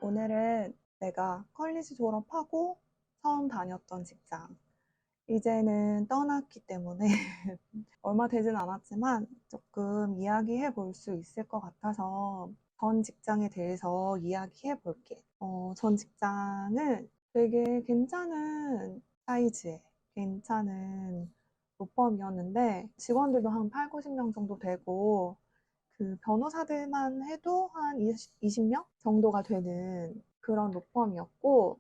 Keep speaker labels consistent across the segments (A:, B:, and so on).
A: 오늘은 내가 컬리지 졸업하고 처음 다녔던 직장, 이제는 떠났기 때문에 얼마 되진 않았지만 조금 이야기해 볼 수 있을 것 같아서 전 직장에 대해서 이야기해 볼게. 전 직장은 되게 괜찮은 사이즈의 괜찮은 로펌이었는데 직원들도 한 8, 90명 정도 되고 그 변호사들만 해도 한 20명 정도가 되는 그런 로펌이었고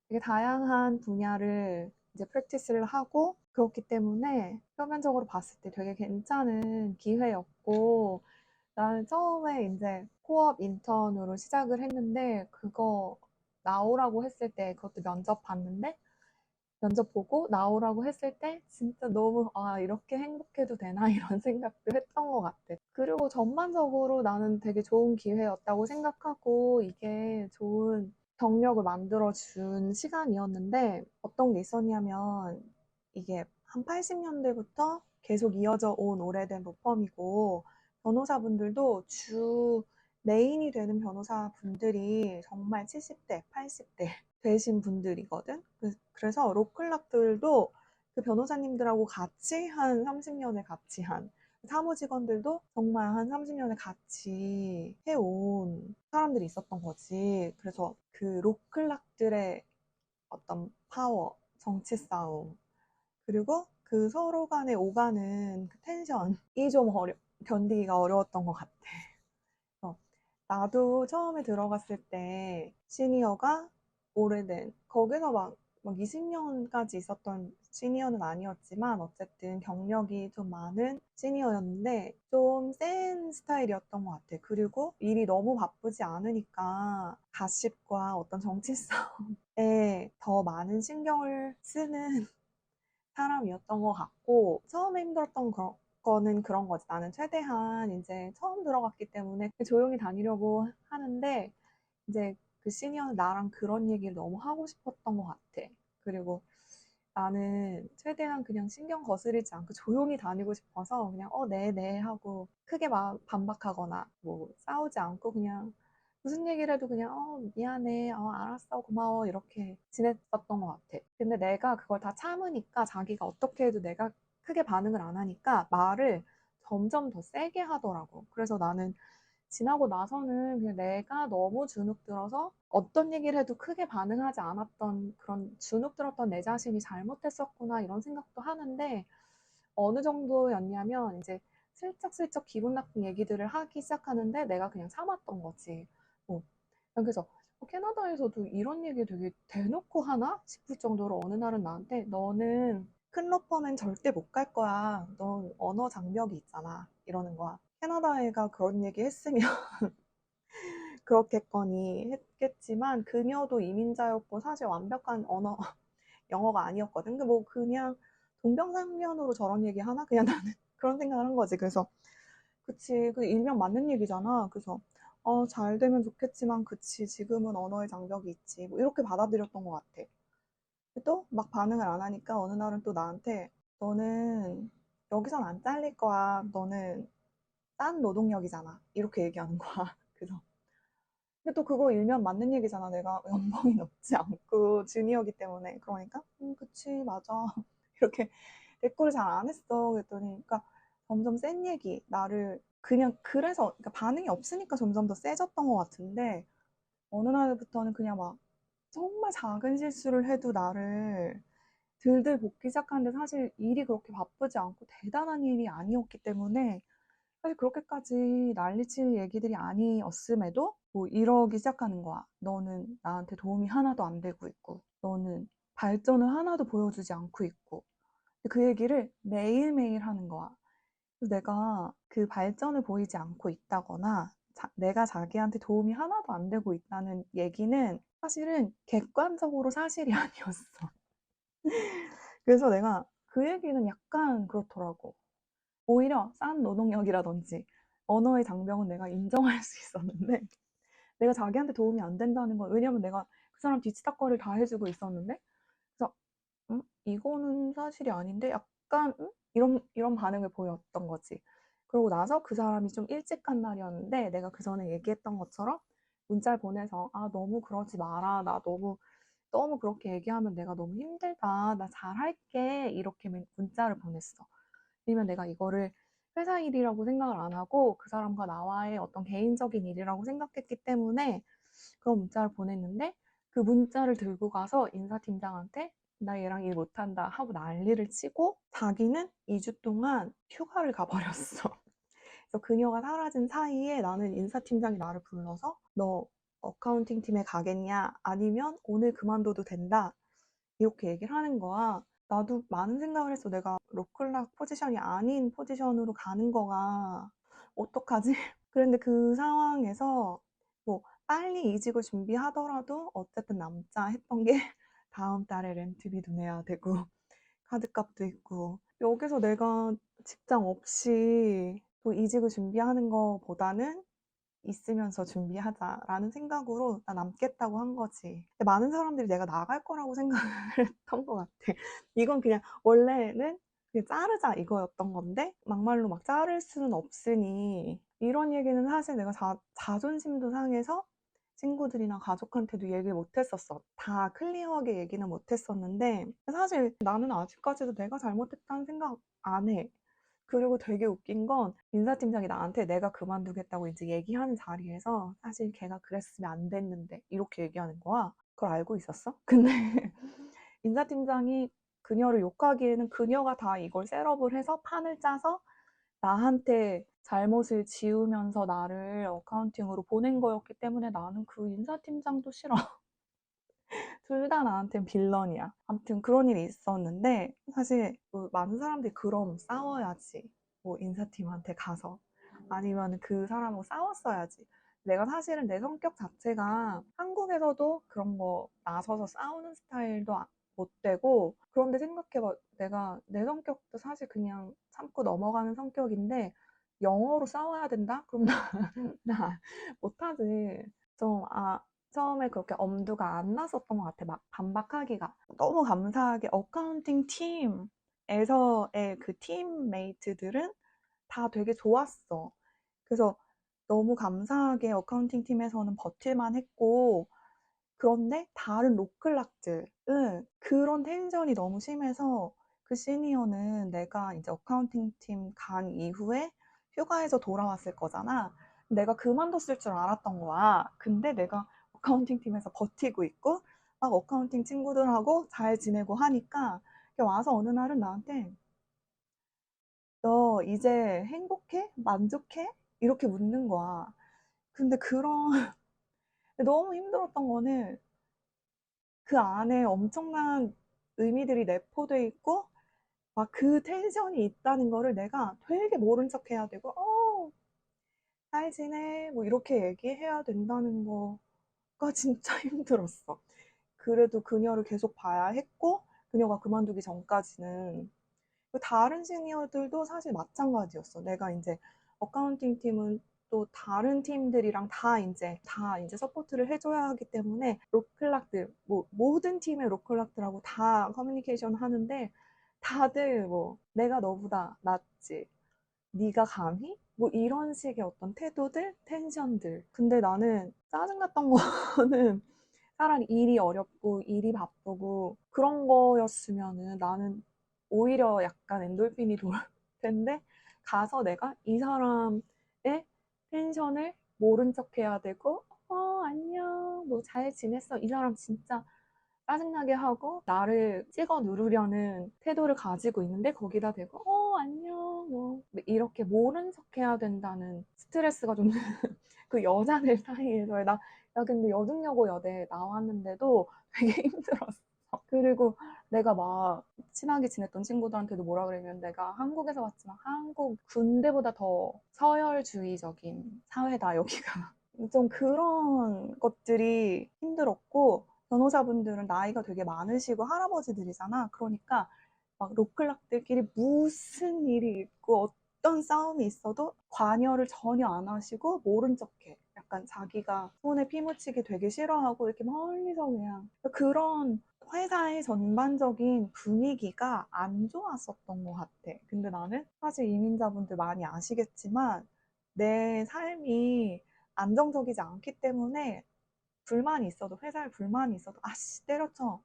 A: 되게 다양한 분야를 이제 프랙티스를 하고 그렇기 때문에 표면적으로 봤을 때 되게 괜찮은 기회였고 나는 처음에 이제 코업 인턴으로 시작을 했는데 그거 나오라고 했을 때 그것도 면접 봤는데 면접 보고 나오라고 했을 때 진짜 너무 이렇게 행복해도 되나 이런 생각도 했던 것 같아. 그리고 전반적으로 나는 되게 좋은 기회였다고 생각하고 이게 좋은 경력을 만들어준 시간이었는데 어떤 게 있었냐면 이게 한 80년대부터 계속 이어져 온 오래된 로펌이고 변호사분들도 주 메인이 되는 변호사분들이 정말 70대, 80대 되신 분들이거든. 그래서 로클락들도 그 변호사님들하고 같이 한 30년을 같이 한 사무직원들도 정말 한 30년을 같이 해온 사람들이 있었던 거지. 그래서 그 로클락들의 어떤 파워, 정치 싸움, 그리고 그 서로 간에 오가는 그 텐션이 좀 견디기가 어려웠던 것 같아. 어, 나도 처음에 들어갔을 때 시니어가 오래된, 거기서 막 20년까지 있었던 시니어는 아니었지만 어쨌든 경력이 좀 많은 시니어였는데 좀 센 스타일이었던 것 같아. 그리고 일이 너무 바쁘지 않으니까 가십과 어떤 정치 싸움에 더 많은 신경을 쓰는 사람이었던 것 같고 처음에 힘들었던 거는 그런 거지. 나는 최대한 이제 처음 들어갔기 때문에 조용히 다니려고 하는데 이제 그 시니어는 나랑 그런 얘기를 너무 하고 싶었던 것 같아. 그리고 나는 최대한 그냥 신경 거스르지 않고 조용히 다니고 싶어서 그냥 네네 하고 크게 반박하거나 뭐 싸우지 않고 그냥 무슨 얘기를 해도 그냥 미안해, 알았어, 고마워 이렇게 지냈었던 것 같아. 근데 내가 그걸 다 참으니까 자기가 어떻게 해도 내가 크게 반응을 안 하니까 말을 점점 더 세게 하더라고. 그래서 나는 지나고 나서는 그냥 내가 너무 주눅 들어서 어떤 얘기를 해도 크게 반응하지 않았던 그런 주눅 들었던 내 자신이 잘못했었구나 이런 생각도 하는데 어느 정도였냐면 이제 슬쩍슬쩍 기분 나쁜 얘기들을 하기 시작하는데 내가 그냥 참았던 거지. 어. 그래서 캐나다에서도 이런 얘기 되게 대놓고 하나 싶을 정도로 어느 날은 나한테 너는 큰 로펌엔 절대 못 갈 거야. 넌 언어 장벽이 있잖아. 이러는 거야. 캐나다애가 그런 얘기 했으면 그렇겠거니 했겠지만 그녀도 이민자였고 사실 완벽한 언어 영어가 아니었거든. 근데 뭐 그냥 동병상련으로 저런 얘기 하나? 그냥 나는 그런 생각을 한 거지. 그래서 그치, 그 일면 맞는 얘기잖아. 그래서 잘 되면 좋겠지만 그치, 지금은 언어의 장벽이 있지. 뭐 이렇게 받아들였던 것 같아. 또 막 반응을 안 하니까 어느 날은 또 나한테 너는 여기선 안 잘릴 거야. 너는 딴 노동력이잖아. 이렇게 얘기하는 거야. 그래서 근데 또 그거 일면 맞는 얘기잖아. 내가 연봉이 높지 않고 주니어기 때문에. 그러니까 그치, 맞아. 이렇게 대꾸를 잘 안 했어. 그랬더니 그러니까 점점 센 얘기 나를 그냥 그래서 그러니까 반응이 없으니까 점점 더 세졌던 것 같은데 어느 날부터는 그냥 막 정말 작은 실수를 해도 나를 들들 볶기 시작하는데 사실 일이 그렇게 바쁘지 않고 대단한 일이 아니었기 때문에 사실 그렇게까지 난리칠 얘기들이 아니었음에도 뭐 이러기 시작하는 거야. 너는 나한테 도움이 하나도 안 되고 있고, 너는 발전을 하나도 보여주지 않고 있고. 그 얘기를 매일매일 하는 거야. 그래서 내가 그 발전을 보이지 않고 있다거나 내가 자기한테 도움이 하나도 안 되고 있다는 얘기는 사실은 객관적으로 사실이 아니었어. 그래서 내가 그 얘기는 약간 그렇더라고. 오히려 싼 노동력이라든지 언어의 장벽은 내가 인정할 수 있었는데 내가 자기한테 도움이 안 된다는 건 왜냐면 내가 그 사람 뒤치다꺼리를 다 해주고 있었는데 그래서 이거는 사실이 아닌데 약간 이런 반응을 보였던 거지. 그러고 나서 그 사람이 좀 일찍 간 날이었는데 내가 그 전에 얘기했던 것처럼 문자를 보내서 아, 너무 그러지 마라. 나 너무 그렇게 얘기하면 내가 너무 힘들다. 나 잘할게. 이렇게 문자를 보냈어. 아니면 내가 이거를 회사 일이라고 생각을 안 하고 그 사람과 나와의 어떤 개인적인 일이라고 생각했기 때문에 그런 문자를 보냈는데 그 문자를 들고 가서 인사팀장한테 나 얘랑 일 못한다 하고 난리를 치고 자기는 2주 동안 휴가를 가버렸어. 그래서 그녀가 사라진 사이에 나는 인사팀장이 나를 불러서 너 어카운팅 팀에 가겠냐? 아니면 오늘 그만둬도 된다. 이렇게 얘기를 하는 거야. 나도 많은 생각을 했어. 내가 로클락 포지션이 아닌 포지션으로 가는 거가 어떡하지? 그런데 그 상황에서 뭐 빨리 이직을 준비하더라도 어쨌든 남자 했던 게 다음 달에 렌트비도 내야 되고 카드값도 있고 여기서 내가 직장 없이 또 이직을 준비하는 것보다는 있으면서 준비하자라는 생각으로 나 남겠다고 한 거지. 근데 많은 사람들이 내가 나갈 거라고 생각을 했던 것 같아. 이건 그냥 원래는 그냥 자르자 이거였던 건데 막말로 막 자를 수는 없으니 이런 얘기는 사실 내가 자존심도 상해서 친구들이나 가족한테도 얘기를 못 했었어. 다 클리어하게 얘기는 못 했었는데 사실 나는 아직까지도 내가 잘못했다는 생각 안 해. 그리고 되게 웃긴 건 인사팀장이 나한테 내가 그만두겠다고 이제 얘기하는 자리에서 사실 걔가 그랬으면 안 됐는데 이렇게 얘기하는 거야. 그걸 알고 있었어? 근데 인사팀장이 그녀를 욕하기에는 그녀가 다 이걸 셋업을 해서 판을 짜서 나한테 잘못을 지우면서 나를 어카운팅으로 보낸 거였기 때문에 나는 그 인사팀장도 싫어. 둘 다 나한텐 빌런이야. 아무튼 그런 일이 있었는데 사실 뭐 많은 사람들이 그럼 싸워야지. 뭐 인사팀한테 가서 아니면 그 사람하고 싸웠어야지. 내가 사실은 내 성격 자체가 한국에서도 그런 거 나서서 싸우는 스타일도 못 되고 그런데 생각해봐 내가 내 성격도 사실 그냥 참고 넘어가는 성격인데 영어로 싸워야 된다? 그럼 나 못하지. 좀 처음에 그렇게 엄두가 안 났었던 것 같아. 막 반박하기가. 너무 감사하게 어카운팅 팀에서의 그 팀메이트들은 다 되게 좋았어. 그래서 너무 감사하게 어카운팅 팀에서는 버틸만 했고, 그런데 다른 로클락들은 그런 텐션이 너무 심해서 그 시니어는 내가 이제 어카운팅 팀 간 이후에 휴가에서 돌아왔을 거잖아. 내가 그만뒀을 줄 알았던 거야. 근데 내가 어카운팅 팀에서 버티고 있고 막 어카운팅 친구들하고 잘 지내고 하니까 와서 어느 날은 나한테 너 이제 행복해? 만족해? 이렇게 묻는 거야. 근데 그런 너무 힘들었던 거는 그 안에 엄청난 의미들이 내포돼 있고 막 그 텐션이 있다는 거를 내가 되게 모른 척 해야 되고 잘 지내 뭐 이렇게 얘기해야 된다는 거가 진짜 힘들었어. 그래도 그녀를 계속 봐야 했고 그녀가 그만두기 전까지는 그 다른 시니어들도 사실 마찬가지였어. 내가 이제 어카운팅 팀은 또 다른 팀들이랑 다 이제 서포트를 해줘야 하기 때문에 로클락들 뭐 모든 팀의 로클락들하고 다 커뮤니케이션 하는데 다들 뭐 내가 너보다 낫지 네가 감히 뭐 이런 식의 어떤 태도들 텐션들 근데 나는 짜증났던 거는 차라리 일이 어렵고 일이 바쁘고 그런 거였으면은 나는 오히려 약간 엔돌핀이 돌 텐데 가서 내가 이 사람의 텐션을 모른 척 해야 되고 안녕 뭐 잘 지냈어 이 사람 진짜 짜증나게 하고 나를 찍어 누르려는 태도를 가지고 있는데 거기다 대고 안녕 뭐 이렇게 모른 척 해야 된다는 스트레스가 좀 그 여자들 사이에서 야 근데 여중여고 여대 나왔는데도 되게 힘들었어. 그리고 내가 막 친하게 지냈던 친구들한테도 뭐라 그러면 내가 한국에서 왔지만 한국 군대보다 더 서열주의적인 사회다 여기가. 좀 그런 것들이 힘들었고 변호사분들은 나이가 되게 많으시고 할아버지들이잖아. 그러니까 막 로클락들끼리 무슨 일이 있고 어떤 싸움이 있어도 관여를 전혀 안 하시고 모른 척해. 약간 자기가 손에 피 묻히기 되게 싫어하고 이렇게 멀리서 그냥 그런 회사의 전반적인 분위기가 안 좋았었던 것 같아. 근데 나는 사실 이민자분들 많이 아시겠지만 내 삶이 안정적이지 않기 때문에 불만이 있어도, 회사에 불만이 있어도 아씨 때려쳐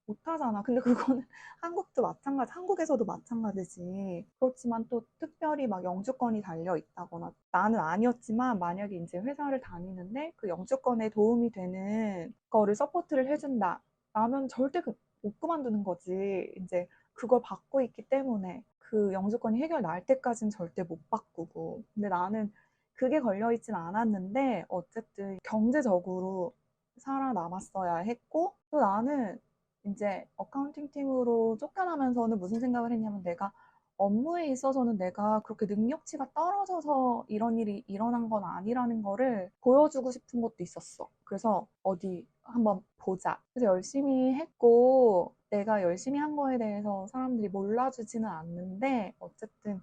A: 못하잖아. 근데 그거는 한국도 마찬가지, 한국에서도 마찬가지지. 그렇지만 또 특별히 막 영주권이 달려 있다거나, 나는 아니었지만 만약에 이제 회사를 다니는데 그 영주권에 도움이 되는 거를 서포트를 해준다 라면 절대 못 그만두는 거지. 이제 그걸 받고 있기 때문에 그 영주권이 해결 날 때까지는 절대 못 바꾸고. 근데 나는 그게 걸려 있진 않았는데 어쨌든 경제적으로 살아남았어야 했고, 또 나는 이제 어카운팅 팀으로 쫓겨나면서는 무슨 생각을 했냐면, 내가 업무에 있어서는 내가 그렇게 능력치가 떨어져서 이런 일이 일어난 건 아니라는 거를 보여주고 싶은 것도 있었어. 그래서 어디 한번 보자. 그래서 열심히 했고, 내가 열심히 한 거에 대해서 사람들이 몰라주지는 않는데, 어쨌든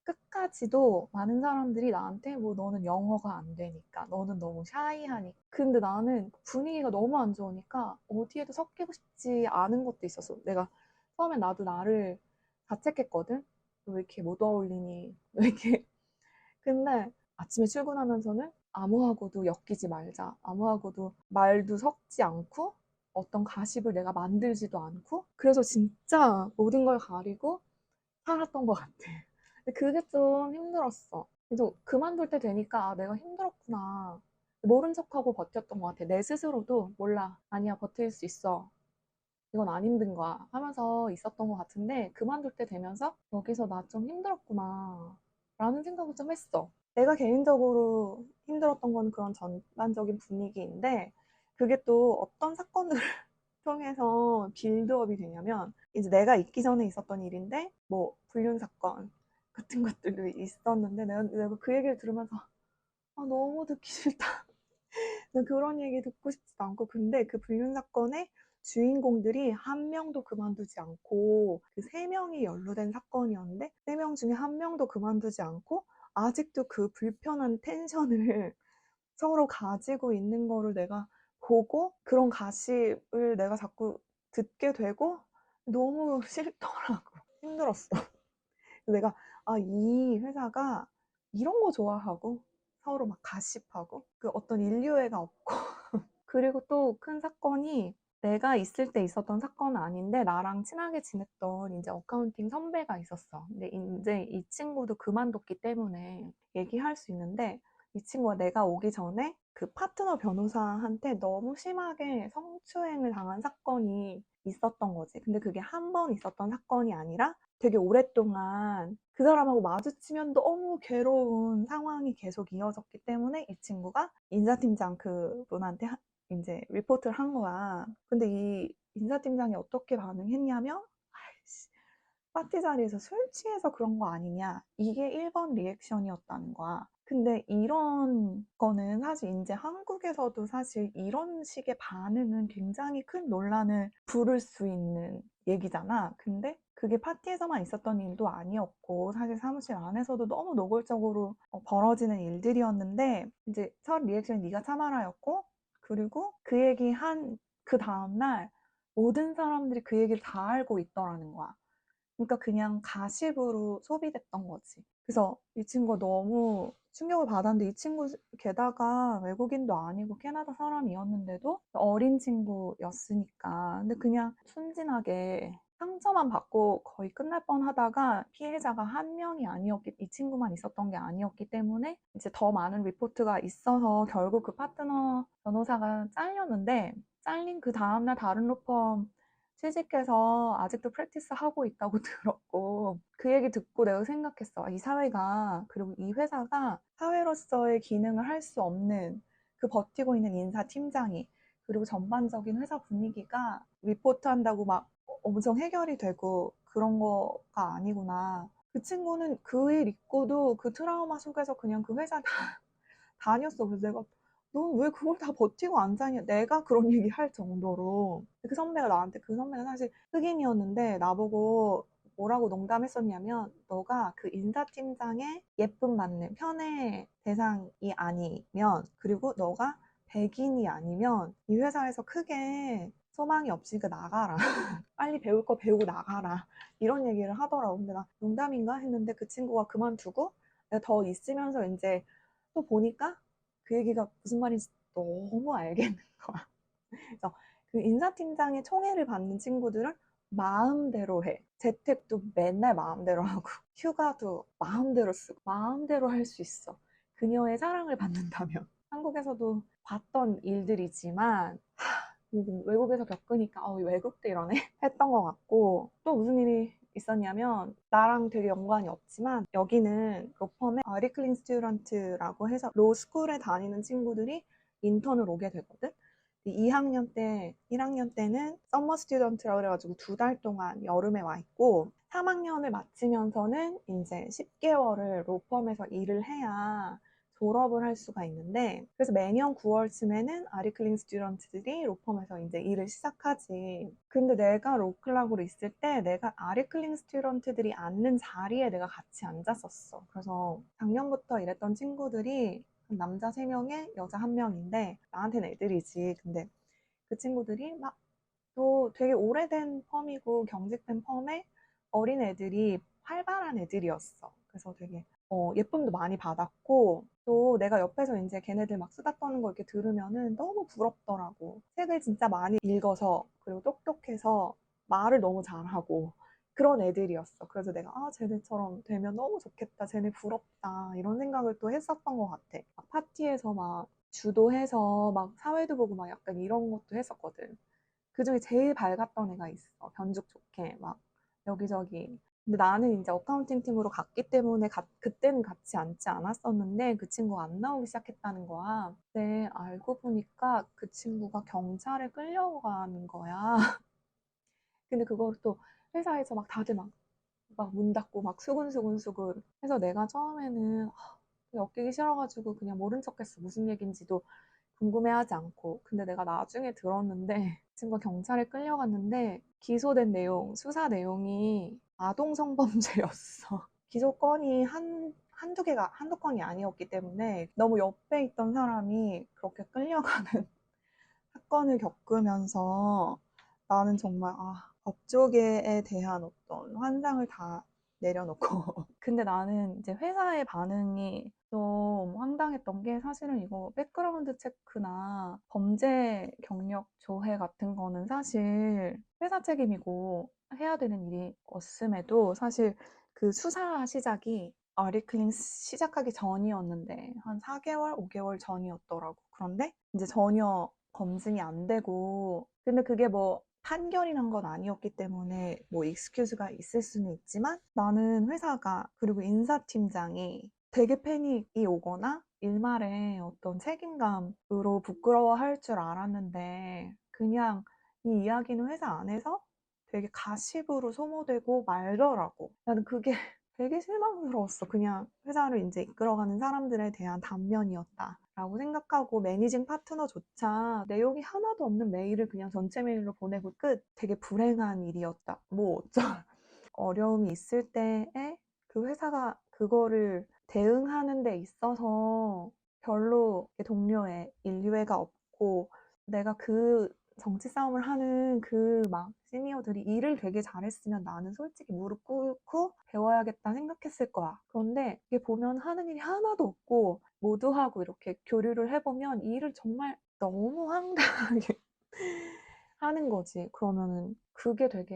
A: 끝까지도 많은 사람들이 나한테 뭐 너는 영어가 안 되니까, 너는 너무 샤이하니까. 근데 나는 분위기가 너무 안 좋으니까 어디에도 섞이고 싶지 않은 것도 있었어. 내가 처음에 나도 나를 자책했거든. 왜 이렇게 못 어울리니? 왜 이렇게. 근데 아침에 출근하면서는 아무하고도 엮이지 말자. 아무하고도 말도 섞지 않고 어떤 가십을 내가 만들지도 않고, 그래서 진짜 모든 걸 가리고 살았던 것 같아. 근데 그게 좀 힘들었어. 그래서 그만둘 때 되니까 아, 내가 힘들었구나. 모른 척하고 버텼던 것 같아. 내 스스로도 몰라. 아니야, 버틸 수 있어. 이건 안 힘든 거야. 하면서 있었던 것 같은데, 그만둘 때 되면서 여기서 나 좀 힘들었구나. 라는 생각을 좀 했어. 내가 개인적으로 힘들었던 건 그런 전반적인 분위기인데, 그게 또 어떤 사건들을 통해서 빌드업이 되냐면, 이제 내가 있기 전에 있었던 일인데 뭐 불륜 사건 같은 것들도 있었는데, 내가 그 얘기를 들으면서 아, 너무 듣기 싫다. 난 그런 얘기 듣고 싶지도 않고. 근데 그 불륜 사건의 주인공들이 한 명도 그만두지 않고, 그 세 명이 연루된 사건이었는데 세 명 중에 한 명도 그만두지 않고 아직도 그 불편한 텐션을 서로 가지고 있는 거를 내가 보고, 그런 가십을 내가 자꾸 듣게 되고 너무 싫더라고. 힘들었어. 내가 아, 이 회사가 이런 거 좋아하고 서로 막 가십하고 그 어떤 인류애가 없고. 그리고 또 큰 사건이, 내가 있을 때 있었던 사건은 아닌데 나랑 친하게 지냈던 이제 어카운팅 선배가 있었어. 근데 이제 이 친구도 그만뒀기 때문에 얘기할 수 있는데, 이 친구가 내가 오기 전에 그 파트너 변호사한테 너무 심하게 성추행을 당한 사건이 있었던 거지. 근데 그게 한 번 있었던 사건이 아니라 되게 오랫동안 그 사람하고 마주치면 너무 괴로운 상황이 계속 이어졌기 때문에 이 친구가 인사팀장 그분한테 이제 리포트를 한 거야. 근데 이 인사팀장이 어떻게 반응했냐면, 아이씨, 파티 자리에서 술 취해서 그런 거 아니냐. 이게 1번 리액션이었다는 거야. 근데 이런 거는 사실 이제 한국에서도 사실 이런 식의 반응은 굉장히 큰 논란을 부를 수 있는 얘기잖아. 근데 그게 파티에서만 있었던 일도 아니었고, 사실 사무실 안에서도 너무 노골적으로 벌어지는 일들이었는데, 이제 첫 리액션이 네가 참아라였고, 그리고 그 얘기 한 그 다음날 모든 사람들이 그 얘기를 다 알고 있더라는 거야. 그러니까 그냥 가십으로 소비됐던 거지. 그래서 이 친구가 너무 충격을 받았는데, 이 친구 게다가 외국인도 아니고 캐나다 사람이었는데도 어린 친구였으니까. 근데 그냥 순진하게 상처만 받고 거의 끝날 뻔하다가, 피해자가 한 명이 아니었기, 이 친구만 있었던 게 아니었기 때문에 이제 더 많은 리포트가 있어서 결국 그 파트너 변호사가 잘렸는데, 잘린 그 다음날 다른 로펌 취직해서 아직도 프랙티스 하고 있다고 들었고, 그 얘기 듣고 내가 생각했어. 아, 이 사회가, 그리고 이 회사가 사회로서의 기능을 할 수 없는, 그 버티고 있는 인사팀장이, 그리고 전반적인 회사 분위기가 리포트 한다고 막 엄청 해결이 되고 그런 거가 아니구나. 그 친구는 그 일 있고도 그 트라우마 속에서 그냥 그 회사 다녔어. 그래서 내가 넌 왜 그걸 다 버티고 앉아있냐, 내가 그런 얘기 할 정도로. 그 선배가 나한테, 그 선배가 사실 흑인이었는데 나보고 뭐라고 농담했었냐면, 너가 그 인사팀장의 예쁨 받는 편의 대상이 아니면, 그리고 너가 백인이 아니면 이 회사에서 크게 소망이 없으니까 나가라. 빨리 배울 거 배우고 나가라. 이런 얘기를 하더라고. 근데 나 농담인가 했는데 그 친구가 그만두고 내가 더 있으면서 이제 또 보니까 그 얘기가 무슨 말인지 너무 알겠는 거야. 그래서 그 인사팀장의 총애를 받는 친구들은 마음대로 해. 재택도 맨날 마음대로 하고, 휴가도 마음대로 쓰고, 마음대로 할 수 있어. 그녀의 사랑을 받는다면. 한국에서도 봤던 일들이지만, 외국에서 겪으니까, 외국도 이러네? 했던 것 같고, 또 무슨 일이 있었냐면, 나랑 되게 연관이 없지만, 여기는 로펌에 리클린 스튜던트라고 해서 로스쿨에 다니는 친구들이 인턴을 오게 되거든? 2학년 때, 1학년 때는 썸머 스튜던트라고 그래가지고 2달 동안 여름에 와 있고, 3학년을 마치면서는 이제 10개월을 로펌에서 일을 해야 졸업을 할 수가 있는데, 그래서 매년 9월쯤에는 아리클린 스튜던트들이 로펌에서 이제 일을 시작하지. 근데 내가 로클락으로 있을 때 내가 아리클린 스튜던트들이 앉는 자리에 내가 같이 앉았었어. 그래서 작년부터 일했던 친구들이 남자 3명에 여자 1명인데 나한테는 애들이지. 근데 그 친구들이 막 또 되게 오래된 펌이고 경직된 펌에 어린 애들이 활발한 애들이었어. 그래서 되게 예쁨도 많이 받았고 또 내가 옆에서 이제 걔네들 막 수다 떠는 거 이렇게 들으면은 너무 부럽더라고. 책을 진짜 많이 읽어서 그리고 똑똑해서 말을 너무 잘하고 그런 애들이었어. 그래서 내가 쟤네처럼 되면 너무 좋겠다. 쟤네 부럽다. 이런 생각을 또 했었던 것 같아. 막 파티에서 막 주도해서 막 사회도 보고 막 약간 이런 것도 했었거든. 그중에 제일 밝았던 애가 있어. 변죽 좋게 막 여기저기. 근데 나는 이제 어카운팅 팀으로 갔기 때문에 그때는 같이 앉지 않았었는데 그 친구가 안 나오기 시작했다는 거야. 근데 알고 보니까 그 친구가 경찰에 끌려가는 거야. 근데 그걸 또 회사에서 막 다들 막 문 닫고 막 수근수근수근 해서 내가 처음에는 엮이기 싫어가지고 그냥 모른 척했어. 무슨 얘기인지도 궁금해하지 않고. 근데 내가 나중에 들었는데 친구가 경찰에 끌려갔는데 기소된 내용, 수사 내용이 아동 성범죄였어. 기소 건이 한두 건이 아니었기 때문에 너무 옆에 있던 사람이 그렇게 끌려가는 사건을 겪으면서 나는 정말 법조계에 대한 어떤 환상을 다 내려놓고 근데 나는 이제 회사의 반응이 좀 황당했던 게 사실은 이거 백그라운드 체크나 범죄 경력 조회 같은 거는 사실 회사 책임이고 해야 되는 일이었음에도 사실 그 수사 시작이 아리클링 시작하기 전이었는데 한 4개월, 5개월 전이었더라고. 그런데 이제 전혀 검증이 안 되고 근데 그게 뭐 판결이 난 건 아니었기 때문에 뭐 익스큐즈가 있을 수는 있지만 나는 회사가 그리고 인사팀장이 되게 패닉이 오거나 일말에 어떤 책임감으로 부끄러워할 줄 알았는데 그냥 이 이야기는 회사 안에서 되게 가십으로 소모되고 말더라고. 나는 그게 되게 실망스러웠어. 그냥 회사를 이제 이끌어가는 사람들에 대한 단면이었다라고 생각하고 매니징 파트너조차 내용이 하나도 없는 메일을 그냥 전체 메일로 보내고 끝. 되게 불행한 일이었다. 뭐 어쩌 어려움이 있을 때에 그 회사가 그거를 대응하는 데 있어서 별로 동료의 인류애가 없고 내가 그 정치 싸움을 하는 그 막 시니어들이 일을 되게 잘했으면 나는 솔직히 무릎 꿇고 배워야겠다 생각했을 거야. 그런데 이게 보면 하는 일이 하나도 없고 모두하고 이렇게 교류를 해보면 일을 정말 너무 황당하게 하는 거지. 그러면은 그게 되게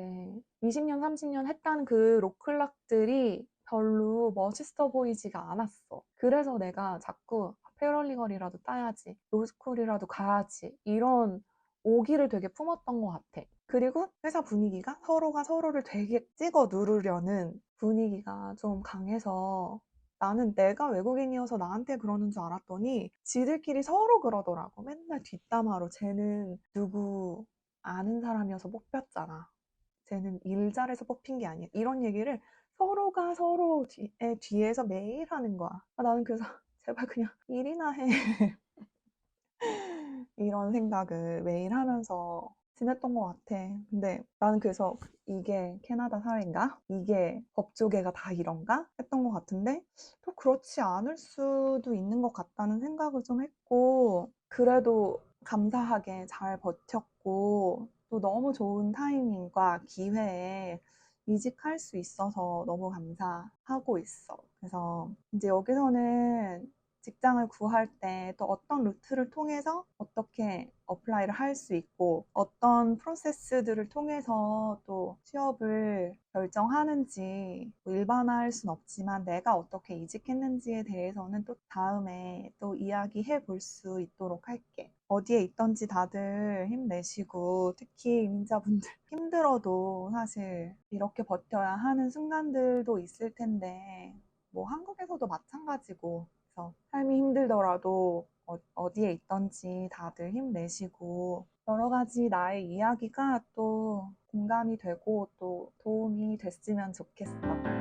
A: 20년, 30년 했다는 그 로클락들이 별로 멋있어 보이지가 않았어. 그래서 내가 자꾸 패럴리걸이라도 따야지, 로스쿨이라도 가야지 이런 오기를 되게 품었던 것 같아. 그리고 회사 분위기가 서로가 서로를 되게 찍어 누르려는 분위기가 좀 강해서 나는 내가 외국인이어서 나한테 그러는 줄 알았더니 지들끼리 서로 그러더라고. 맨날 뒷담화로 쟤는 누구 아는 사람이어서 뽑혔잖아. 쟤는 일 잘해서 뽑힌 게 아니야. 이런 얘기를 서로가 서로 뒤에서 매일 하는 거야. 나는 그래서 제발 그냥 일이나 해. 이런 생각을 매일 하면서 지냈던 것 같아. 근데 나는 그래서 이게 캐나다 사회인가? 이게 법조계가 다 이런가? 했던 것 같은데 또 그렇지 않을 수도 있는 것 같다는 생각을 좀 했고 그래도 감사하게 잘 버텼고 또 너무 좋은 타이밍과 기회에 이직할 수 있어서 너무 감사하고 있어. 그래서 이제 여기서는 직장을 구할 때 또 어떤 루트를 통해서 어떻게 어플라이를 할 수 있고 어떤 프로세스들을 통해서 또 취업을 결정하는지 뭐 일반화할 순 없지만 내가 어떻게 이직했는지에 대해서는 또 다음에 또 이야기해 볼 수 있도록 할게. 어디에 있던지 다들 힘내시고 특히 이민자분들 힘들어도 사실 이렇게 버텨야 하는 순간들도 있을 텐데 뭐 한국에서도 마찬가지고 그래서 삶이 힘들더라도 어디에 있던지 다들 힘내시고 여러 가지 나의 이야기가 또 공감이 되고 또 도움이 됐으면 좋겠어.